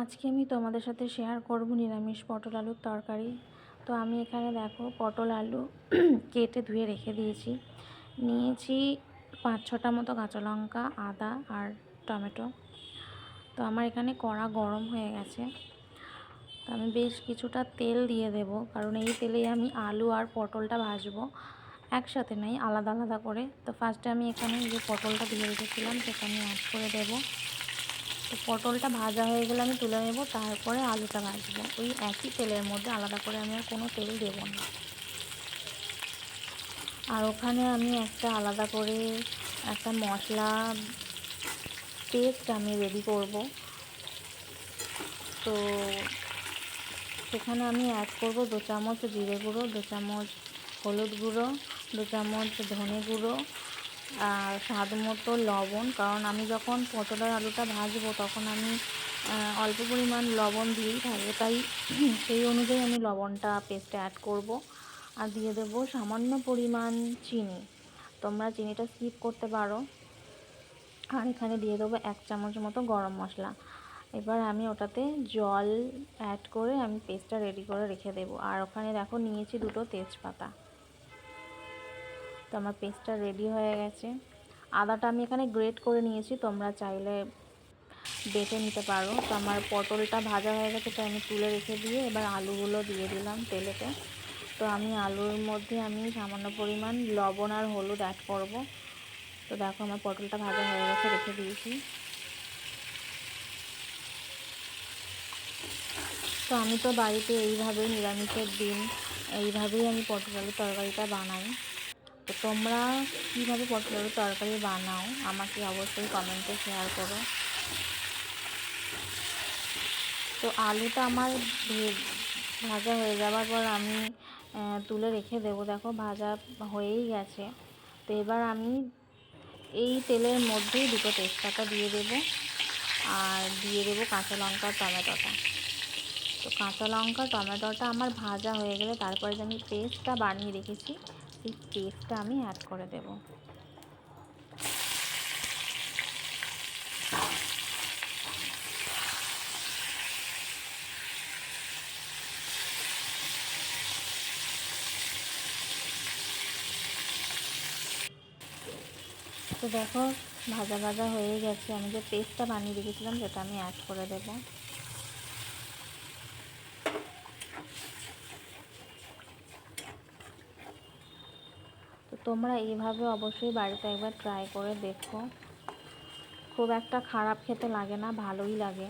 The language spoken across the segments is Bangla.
আজকে আমি তোমাদের সাথে শেয়ার করব নিরামিষ পটল আলুর তরকারি। তো আমি এখানে দেখো পটল আলু কেটে ধুয়ে রেখে দিয়েছি। নিয়েছি 5-6টা মতো কাঁচা লঙ্কা, আদা আর টমেটো। তো আমার এখানে কড়া গরম হয়ে গেছে। তো আমি বেশ কিছুটা তেল দিয়ে দেব, কারণ এই তেলেই আমি আলু আর পটলটা ভাজবো, একসাথে নেই, আলাদা আলাদা করে। তো ফার্স্টে আমি এখানে যে পটলটা দিয়ে রেখেছিলাম সেটা আমি অ্যাড করে দেবো। তো পটলটা ভাজা হয়ে গেলে আমি তুলে নেব, তারপরে আলুটা ভাজবো ওই একই তেলের মধ্যে, আলাদা করে আমি আর কোনো তেল দেব না। আর ওখানে আমি একটা আলাদা করে একটা মশলা পেস্ট আমি রেডি করব। তো সেখানে আমি অ্যাড করব 2 চামচ জিরে গুঁড়ো, 2 চামচ হলুদ গুঁড়ো, 2 চামচ ধনে গুঁড়ো আর স্বাদ মতো লবণ। কারণ আমি যখন পটলের আলুটা ভাজবো তখন আমি অল্প পরিমাণ লবণ দিয়েই থাকবো, তাই সেই অনুযায়ী আমি লবণটা পেস্টে অ্যাড করব। আর দিয়ে দেবো সামান্য পরিমাণ চিনি, তোমরা চিনিটা স্কিপ করতে পারো। আর এখানে দিয়ে দেবো 1 চামচ মতো গরম মশলা। এবার আমি ওটাতে জল অ্যাড করে আমি পেস্টটা রেডি করে রেখে দেবো। আর ওখানে দেখো নিয়েছি 2টো তেজপাতা। তো আমার পেস্টটা রেডি হয়ে গেছে। আদাটা আমি এখানে গ্রেট করে নিয়েছি, তোমরা চাইলে বেটে নিতে পারো। তো আমার পটলটা ভাজা হয়ে গেছে, তো আমি তুলে রেখে দিয়ে এবার আলুগুলো দিয়ে দিলাম তেলেতে। তো আমি আলুর মধ্যে আমি সামান্য পরিমাণ লবণ আর হলুদ অ্যাড করব। তো দেখো আমার পটলটা ভাজা হয়ে গেছে, রেখে দিয়েছি। তো আমি তো বাড়িতে এইভাবেই নিরামিষের দিন এইভাবেই আমি পটল আলুর তরকারিটা বানাই। তো তোমরা কীভাবে পটল আলুর তরকারি বানাও আমাকে অবশ্যই কমেন্টে শেয়ার করো। তো আলুটা আমার ভাজা হয়ে যাওয়ার পর আমি তুলে রেখে দেবো। দেখো ভাজা হয়েই গেছে। তো এবার আমি এই তেলের মধ্যেই 2টো তেজপাতা দিয়ে দেবো আর দিয়ে দেবো কাঁচা লঙ্কা টমেটোটা। তো কাঁচা লঙ্কা টমেটোটা আমার ভাজা হয়ে গেলে তারপরে যে আমি পেস্টটা বানিয়ে রেখেছি সেই পেস্টটা আমি অ্যাড করে দেবো। তো দেখো ভাজা ভাজা হয়ে গেছে, আমি যে পেস্টটা বানিয়ে রেখেছিলাম সেটা আমি অ্যাড করে দেব। তো তোমরা এইভাবে অবশ্যই বাড়িতে একবার ট্রাই করে দেখো, খুব একটা খারাপ খেতে লাগে না, ভালোই লাগে।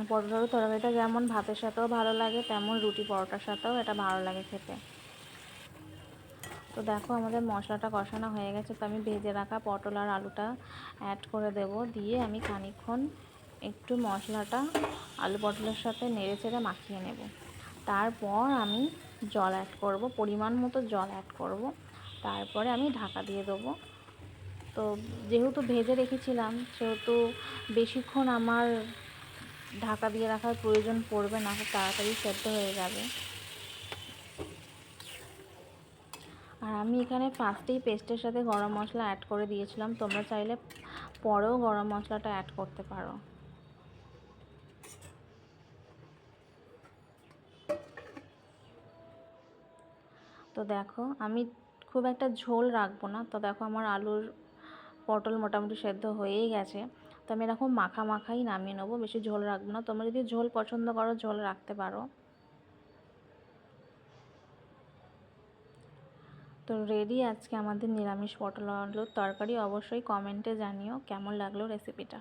পটল আলুর তরকারিটা যেমন ভাতের সাথেও ভালো লাগে, তেমন রুটি পরোটার সাথেও এটা ভালো লাগে খেতে। তো দেখো আমাদের মশলাটা কষানো হয়ে গেছে। তো আমি ভেজে রাখা পটল আর আলুটা অ্যাড করে দেব, দিয়ে আমি খানিকক্ষণ একটু মশলাটা আলু পটলের সাথে নেড়ে চেড়ে মাখিয়ে নেব। তারপর আমি জল অ্যাড করব, পরিমাণ মতো জল অ্যাড করব। তারপরে আমি ঢাকা দিয়ে দেবো। তো যেহেতু ভেজে রেখেছিলাম সেহেতু বেশিক্ষণ আমার ঢাকা দিয়ে রাখার প্রয়োজন পড়বে না, খুব তাড়াতাড়ি সেদ্ধ হয়ে যাবে। আর আমি এখানে ফার্স্টেই পেস্টের সাথে গরম মশলা অ্যাড করে দিয়েছিলাম, তোমরা চাইলে পরেও গরম মশলাটা অ্যাড করতে পারো। তো দেখো আমি খুব একটা ঝোল রাখবো না। তো দেখো আমার আলুর পটল মোটামুটি সেদ্ধ হয়েই গেছে। তো আমি এরকম মাখা মাখাই নামিয়ে নেবো, বেশি ঝোল রাখবো না। তোমরা যদি ঝোল পছন্দ করো ঝোল রাখতে পারো। তো রেডি আজকে আমাদের নিরামিষ পটল আলুর তরকারি। অবশ্যই কমেন্টে জানিও কেমন লাগলো রেসিপিটা।